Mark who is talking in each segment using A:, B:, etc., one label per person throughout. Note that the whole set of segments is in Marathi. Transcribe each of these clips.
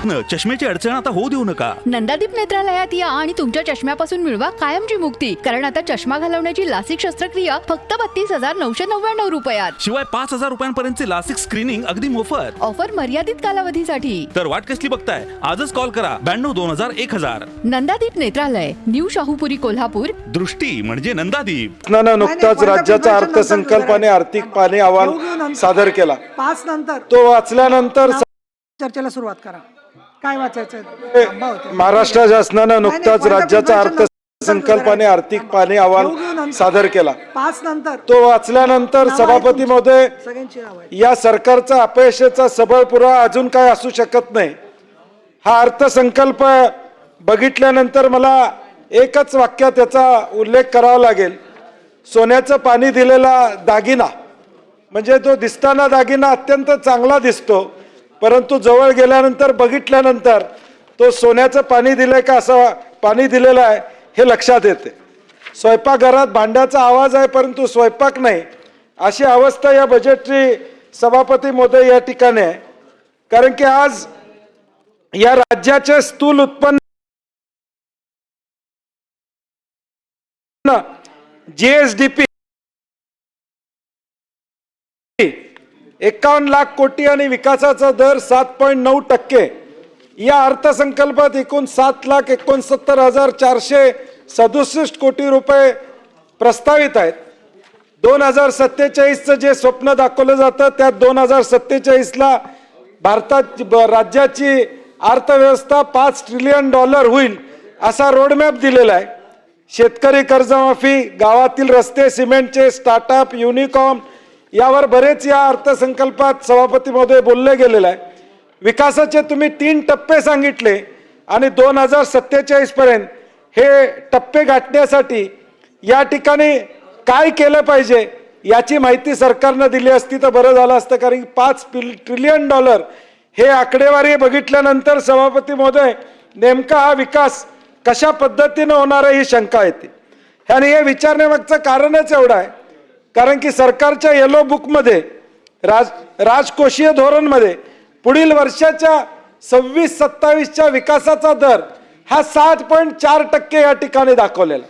A: चष्म्याची अडचण आता होऊ देऊ नका.
B: नंदादीप नेत्रालयात या आणि तुमच्या चष्म्यापासून मिळवा कायमची मुक्ती. कारण आता चष्मा घालवण्याची लासिक शस्त्रक्रिया फक्त 32,999 रुपयात.
A: शिवाय 5,000 रुपयांपर्यंतचे लासिक स्क्रीनिंग अगदी मोफत.
B: ऑफर मर्यादित कालावधीसाठी.
A: तर वाट कसली बघताय, आजच कॉल करा 92-2000-1000.
B: नंदादीप नेत्रालय, न्यू शाहूपुरी, कोल्हापूर.
A: दृष्टी म्हणजे नंदादीप.
C: नुकताच राज्याचा अर्थसंकल्प आणि आर्थिक पाहणी अहवाल सादर केला.
D: 5 नंतर
C: तो वाचल्यानंतर
D: चर्चेला सुरुवात करा. काय वाचायचं?
C: महाराष्ट्र शासनानं नुकताच राज्याचा अर्थसंकल्प आणि आर्थिक पाहणी अहवाल सादर केला.
D: 5 नंतर
C: तो वाचल्यानंतर सभापती महोदय, या सरकारचा अपयशाचा सबळ पुरावा अजून काय असू शकत नाही. हा अर्थसंकल्प बघितल्यानंतर मला एकच वाक्यात याचा उल्लेख करावा लागेल. सोन्याचं पाणी दिलेला दागिना, म्हणजे तो दिसताना दागिना अत्यंत चांगला दिसतो, परंतु जवळ गेल्यानंतर बघितल्यानंतर तो सोन्याचं पाणी दिलंय का असं पाणी दिलेलं आहे हे लक्षात येते. स्वयंपाकघरात भांड्याचा आवाज आहे परंतु स्वयंपाक नाही, अशी अवस्था या बजेटची सभापती महोदय या ठिकाणी आहे. कारण की आज या राज्याचे स्थूल उत्पन्न जीएसडीपी 51 लाख कोटी आणि विकासाचा दर 7.9%. या अर्थसंकल्पात एकूण 7,69,467 कोटी रुपये प्रस्तावित आहेत. 2047चं जे स्वप्न दाखवलं जातं त्यात 2047ला भारतात राज्याची अर्थव्यवस्था $5 ट्रिलियन होईल असा रोडमॅप दिलेला आहे. शेतकरी कर्जमाफी, गावातील रस्ते, सिमेंटचे स्टार्टअप, युनिकॉर्न यावर बरेच या अर्थसंकल्पात सभापती महोदय बोलले गेलेलं आहे. विकासाचे तुम्ही 3 टप्पे सांगितले आणि 2047 पर्यंत हे टप्पे गाठण्यासाठी या ठिकाणी काय केलं पाहिजे याची माहिती सरकारनं दिली असती तर बरं झालं असतं. कारण $5 ट्रिलियन हे आकडेवारी बघितल्यानंतर सभापती महोदय नेमका हा विकास कशा पद्धतीने होणार आहे ही शंका येते. आणि हे विचारण्यामागचं कारणच एवढं आहे कारण की सरकारच्या येलो बुकमध्ये राजकोषीय धोरणमध्ये पुढील वर्षाच्या 26-27च्या विकासाचा दर हा 7.4% या ठिकाणी दाखवलेला.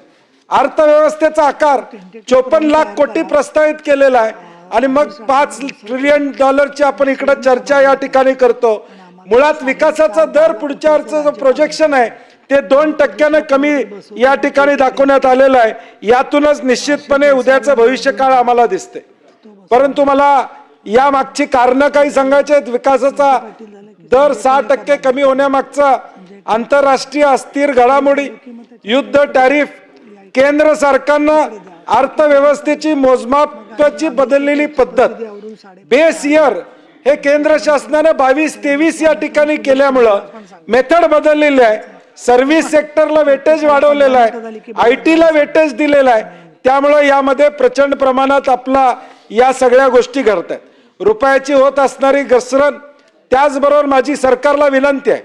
C: अर्थव्यवस्थेचा आकार 54 लाख कोटी प्रस्तावित केलेला आहे आणि मग $5 ट्रिलियन आपण इकडे चर्चा या ठिकाणी करतो. मुळात विकासाचा दर पुढच्या वर्षाचं जो प्रोजेक्शन आहे ते 2% कमी या ठिकाणी दाखवण्यात आलेलं आहे. यातूनच निश्चितपणे उद्याचं भविष्यकाळ आम्हाला दिसते. परंतु मला या मागची कारणं काही सांगायची आहेत. विकासाचा दर 6% कमी होण्यामागचा आंतरराष्ट्रीय अस्थिर घडामोडी, युद्ध, टॅरिफ, केंद्र सरकारनं अर्थव्यवस्थेची मोजमापाची बदललेली पद्धत, बेस इयर हे केंद्र शासनाने 22-23 या ठिकाणी केल्यामुळं मेथड बदललेली आहे. सर्व्हिस सेक्टरला वेटेज वाढवलेला आहे, IT ला वेटेज दिलेला आहे. त्यामुळे यामध्ये प्रचंड प्रमाणात आपला या सगळ्या गोष्टी घडतात. रुपयाची होत असणारी घसरण, त्याचबरोबर माझी सरकारला विनंती आहे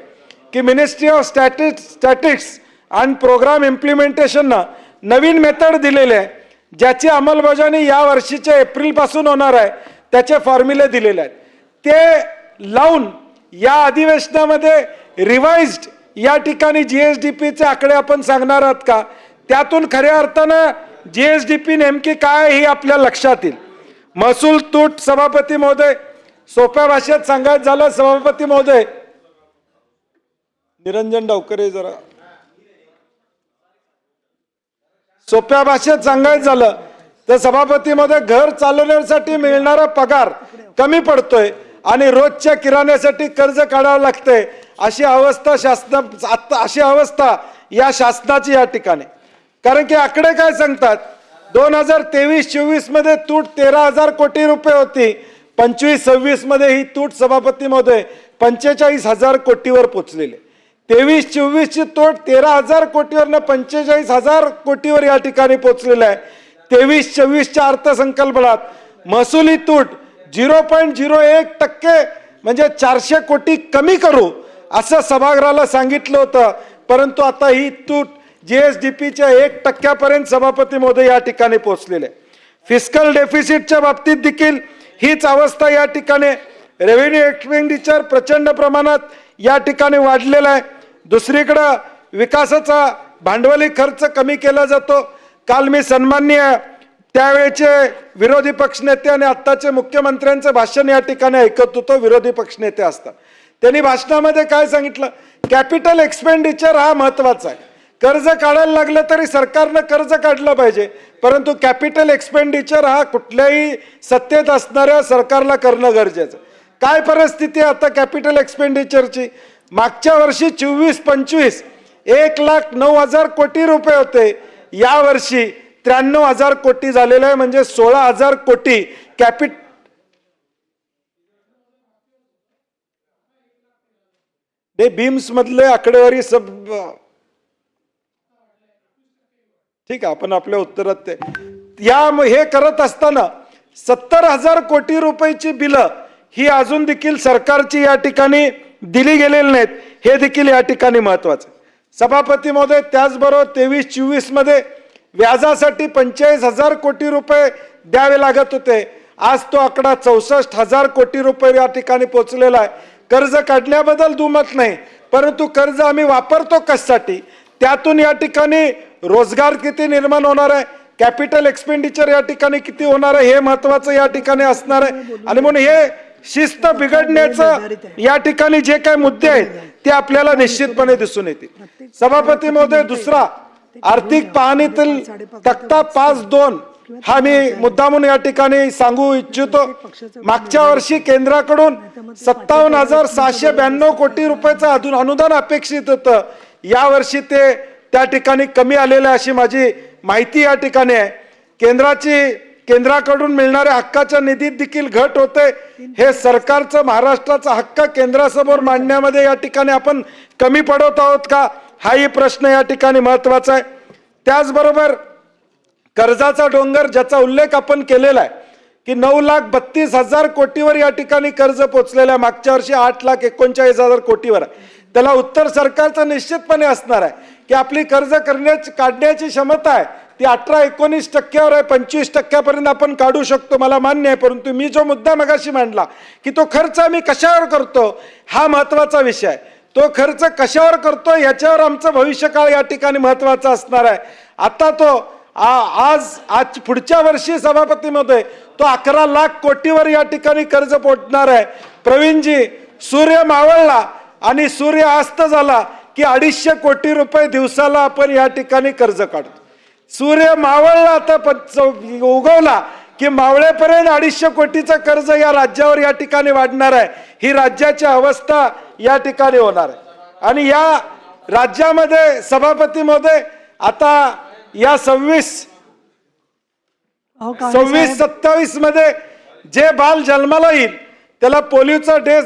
C: की ministry of statistics and programme इम्प्लिमेंटेशननं नवीन मेथड दिलेले आहे ज्याची अंमलबजावणी या वर्षीच्या एप्रिल पासून होणार आहे. त्याचे फॉर्म्युले दिलेले आहेत. ते लावून या अधिवेशनामध्ये रिवाइज्ड या ठिकाणी जीएसडीपीचे आकडे आपण सांगणार आहात का? त्यातून खऱ्या अर्थानं जीएसडीपी नेमकी काय ही आपल्या लक्षात येईल. महसूल तूट सभापती महोदय, सोप्या भाषेत सांगायचं झालं सभापती महोदय, निरंजन डावकरे जरा सोप्या भाषेत सांगायचं झालं तर सभापती महोदय, घर चालवण्यासाठी मिळणारा पगार कमी पडतोय आणि रोजच्या किराण्यासाठी कर्ज काढावं लागतंय. अशी अवस्था या शासनाची या ठिकाणी. कारण की आकडे काय सांगतात, 2023-24 मध्ये तूट 13,000 कोटी रुपये होती. 25-26 मध्ये ही तूट सभापती महोदय 45,000 कोटीवर पोहोचलेली. 23-24 ची तूट 13,000 कोटीवरनं 45,000 कोटीवर या ठिकाणी पोहोचलेला आहे. 23-24च्या अर्थसंकल्पात महसुली तूट 0.01% म्हणजे 400 कोटी कमी करू असं सभागृहाला सांगितलं होतं. परंतु आता ही तूट जीएसडीपीच्या 1% सभापती महोदय या ठिकाणी पोहोचलेले. फिस्कल डेफिसिटच्या बाबतीत देखील हीच अवस्था या ठिकाणी. रेव्हेन्यू एक्सपेंडिचर प्रचंड प्रमाणात या ठिकाणी वाढलेला आहे. दुसरीकडं विकासाचा भांडवली खर्च कमी केला जातो. काल मी सन्माननीय त्यावेळेचे विरोधी पक्षनेते आणि आत्ताचे मुख्यमंत्र्यांचं भाषण या ठिकाणी ऐकत होतो. विरोधी पक्षनेते असतात त्यांनी भाषणामध्ये काय सांगितलं, कॅपिटल एक्सपेंडिचर हा महत्वाचा आहे. कर्ज काढायला लागलं तरी सरकारनं कर्ज काढलं पाहिजे, परंतु कॅपिटल एक्सपेंडिचर हा कुठल्याही सत्तेत असणाऱ्या सरकारला करणं गरजेचं. काय परिस्थिती आहे आता कॅपिटल एक्सपेंडिचरची? मागच्या वर्षी 24-25 1,09,000 कोटी रुपये होते. यावर्षी 93,000 कोटी झालेलं आहे, म्हणजे 16,000 कोटी बीम्स मधले आकडेवारी सब ठीक आहे, आपण आपल्या उत्तरात ते हे करत असताना 70,000 कोटी रुपयाची बिलं ही अजून देखील सरकारची या ठिकाणी दिली गेलेली नाहीत. हे देखील या ठिकाणी महत्वाचं. सभापती महोदय, त्याचबरोबर 23-24 मध्ये व्याजासाठी 45,000 कोटी रुपये द्यावे लागत होते. आज तो आकडा 64,000 कोटी रुपये या ठिकाणी पोहोचलेला आहे. कर्ज काढण्याबद्दल दुमत नाही, परंतु कर्ज आम्ही वापरतो कशासाठी, त्यातून या ठिकाणी रोजगार किती निर्माण होणार आहे, कॅपिटल एक्सपेंडिचर या ठिकाणी किती होणार आहे, हे महत्वाचं या ठिकाणी असणार आहे. आणि म्हणून हे शिस्त बिघडण्याचं या ठिकाणी जे काही मुद्दे आहेत ते आपल्याला निश्चितपणे दिसून येतील. सभापती महोदय, दुसरा आर्थिक पाहणीतील तक्ता 5.2 हा मी मुद्दामून या ठिकाणी सांगू इच्छितो. मागच्या वर्षी केंद्राकडून 57,692 कोटी रुपयाचं अनुदान अपेक्षित होतं. यावर्षी ते त्या ठिकाणी कमी आलेलं अशी माझी माहिती या ठिकाणी आहे. केंद्राकडून मिळणाऱ्या हक्काच्या निधीत देखील घट होते. हे सरकारचं महाराष्ट्राचा हक्क केंद्रासमोर मांडण्यामध्ये या ठिकाणी आपण कमी पडत आहोत का, हाही प्रश्न या ठिकाणी महत्वाचा आहे. त्याचबरोबर कर्जाचा डोंगर ज्याचा उल्लेख आपण केलेला आहे की 9,32,000 कोटीवर या ठिकाणी कर्ज पोचलेलं आहे. मागच्या वर्षी 8,39,000 कोटीवर आहे. त्याला उत्तर सरकारचं निश्चितपणे असणार आहे की आपली कर्ज काढण्याची क्षमता आहे ती 18-19% आहे. 25% आपण काढू शकतो, मला मान्य आहे. परंतु मी जो मुद्दा मगाशी मांडला की तो खर्च आम्ही कशावर करतो हा महत्वाचा विषय आहे. तो खर्च कशावर करतो याच्यावर आमचं भविष्यकाळ या ठिकाणी महत्वाचा असणार आहे. आता तो आज पुढच्या वर्षी सभापती मध्ये तो 11 लाख कोटीवर या ठिकाणी कर्ज पोचणार आहे. प्रवीणजी, सूर्य मावळला आणि सूर्य अस्त झाला की 250 कोटी रुपये दिवसाला आपण या ठिकाणी कर्ज काढतो. सूर्य मावळला आता उगवला की मावळेपर्यंत 250 कोटीचं कर्ज या राज्यावर या ठिकाणी वाढणार आहे. ही राज्याची अवस्था या ठिकाणी होणार आहे. आणि या राज्यामध्ये सभापती महोदय आता या 26-27 मध्ये जे बाल जन्माला येईल त्याला पोलिओचा डोस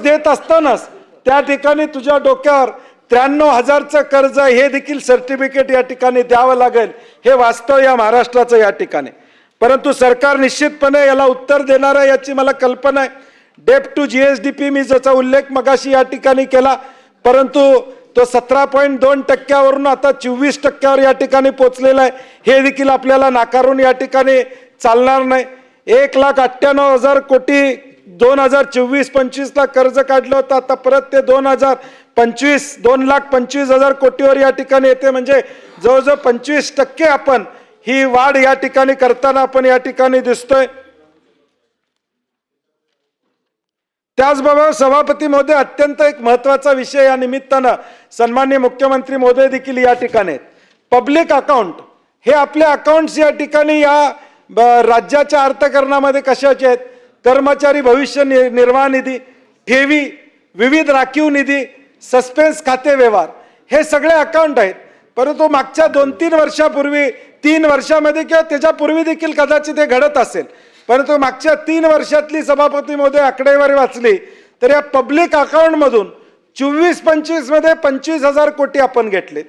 C: देत असतानाच त्या ठिकाणी तुझ्या डोक्यावर 93,000चं कर्ज हे देखील सर्टिफिकेट या ठिकाणी द्यावं लागेल. हे वास्तव या महाराष्ट्राचं या ठिकाणी. परंतु सरकार निश्चितपणे याला उत्तर देणार आहे याची मला कल्पना आहे. डेप टू GSDP मी ज्याचा उल्लेख मगाशी या ठिकाणी केला, परंतु तो 17.2% आता 24% या ठिकाणी पोहोचलेला आहे. हे देखील आपल्याला नाकारून या ठिकाणी चालणार नाही. 1,98,000 कोटी 2024-25 ला कर्ज काढलं होतं. आता परत ते 2,25,000 कोटीवर या ठिकाणी येते. म्हणजे जवळजवळ 25% आपण ही वाढ या ठिकाणी करताना आपण या ठिकाणी दिसतोय. त्याचबरोबर सभापती महोदय, अत्यंत एक महत्वाचा विषय या निमित्तानं सन्माननीय मुख्यमंत्री महोदय देखील या ठिकाणी आहेत. पब्लिक अकाउंट हे आपले अकाउंट्स या ठिकाणी या राज्याच्या अर्थकारणामध्ये कशाचे आहेत? कर्मचारी भविष्य निर्वाह निधी, ठेवी, विविध राखीव निधी, सस्पेन्स खाते व्यवहार, हे सगळे अकाउंट आहेत. परंतु मागच्या 2-3 वर्षापूर्वी, 3 वर्षामध्ये किंवा त्याच्यापूर्वी देखील कदाचित हे घडत असेल, परंतु मागच्या 3 वर्षातली सभापती महोदय आकडेवारी वाचली तर या पब्लिक अकाउंट मधून 24-25 मध्ये 25,000 कोटी आपण घेतले,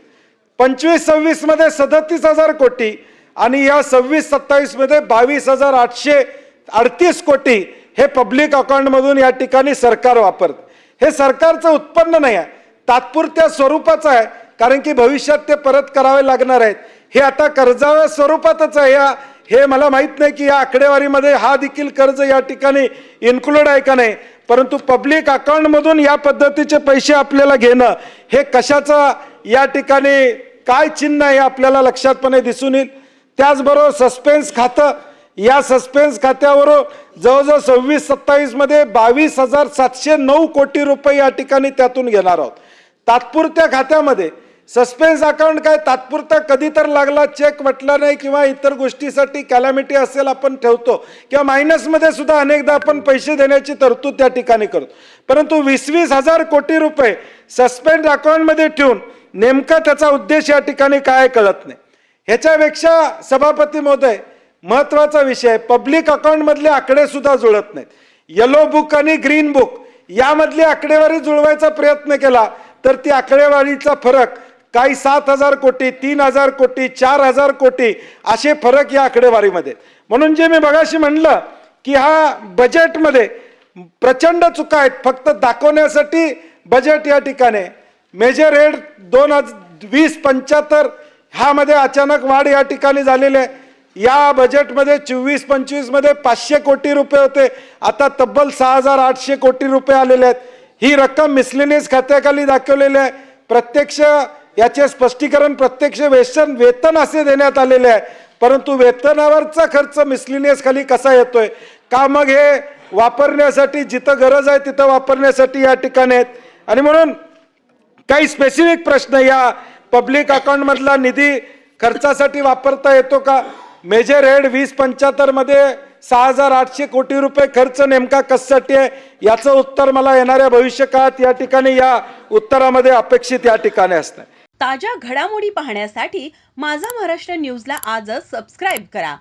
C: 25-26 मध्ये 37,000 कोटी आणि या 26-27 मध्ये 22,838 कोटी हे पब्लिक अकाउंट मधून या ठिकाणी सरकार वापरत. हे सरकारचं उत्पन्न नाही आहे, तात्पुरत्या स्वरूपाचं आहे, कारण की भविष्यात ते परत करावे लागणार आहेत. हे आता कर्जाव्या स्वरूपातच आहे. हे मला माहित नाही की या आकडेवारीमध्ये हा देखील कर्ज या ठिकाणी इन्क्लूड आहे का नाही, परंतु पब्लिक अकाउंटमधून या पद्धतीचे पैसे आपल्याला घेणं हे कशाचं या ठिकाणी काय चिन्ह आहे आपल्याला लक्षातपणे दिसून येईल. त्याचबरोबर सस्पेन्स खातं, या सस्पेन्स खात्यावर जवळजवळ 26-27 मध्ये 22,709 कोटी रुपये या ठिकाणी त्यातून घेणार आहोत. तात्पुरत्या खात्यामध्ये सस्पेन्स अकाउंट काय तात्पुरता कधी तर लागला, चेक वटला नाही किंवा इतर गोष्टीसाठी कॅलॅमिटी असेल आपण ठेवतो किंवा मायनसमध्ये सुद्धा अनेकदा आपण पैसे देण्याची तरतूद त्या ठिकाणी करतो. परंतु 20-20 हजार कोटी रुपये सस्पेन्स अकाउंटमध्ये ठेवून नेमका त्याचा उद्देश या ठिकाणी काय कळत नाही. ह्याच्यापेक्षा सभापती महोदय महत्वाचा विषय, पब्लिक अकाउंट मधले आकडे सुद्धा जुळत नाहीत. येलो बुक आणि ग्रीन बुक यामधली आकडेवारी जुळवायचा प्रयत्न केला तर ती आकडेवारीचा फरक काही 7,000 कोटी, 3,000 कोटी, 4,000 कोटी असे फरक या आकडेवारीमध्ये. म्हणून जे मी मगाशी म्हणलं की हा बजेटमध्ये प्रचंड चुका आहेत, फक्त दाखवण्यासाठी बजेट या ठिकाणी मेजर हेड 2020-75 ह्यामध्ये अचानक वाढ या ठिकाणी झालेली आहे. या बजेटमध्ये 24-25 मध्ये 500 कोटी रुपये होते, आता तब्बल 6,800 कोटी रुपये आलेले आहेत. ही रक्कम मिसलेनियस खात्याखाली दाखवलेली आहे. प्रत्यक्ष याचे स्पष्टीकरण प्रत्यक्ष वेतन असे देण्यात आलेले आहे, परंतु वेतनावरचा खर्च मिसलेनियस खाली कसा येतोय का, मग हे वापरण्यासाठी जिथं गरज आहे तिथं वापरण्यासाठी या ठिकाणी आहेत. आणि म्हणून काही स्पेसिफिक प्रश्न, या पब्लिक अकाउंट मधला निधी खर्चासाठी वापरता येतो का? मेजर हेड 20-75 मध्ये 6,800 कोटी रुपये खर्च नेमका कशासाठी आहे याचं उत्तर मला येणाऱ्या भविष्य काळात या ठिकाणी या उत्तरामध्ये अपेक्षित या ठिकाणी असतं.
E: ताज्या घडामोडी पाहण्यासाठी माझा महाराष्ट्र न्यूजला आजच सबस्क्राईब करा.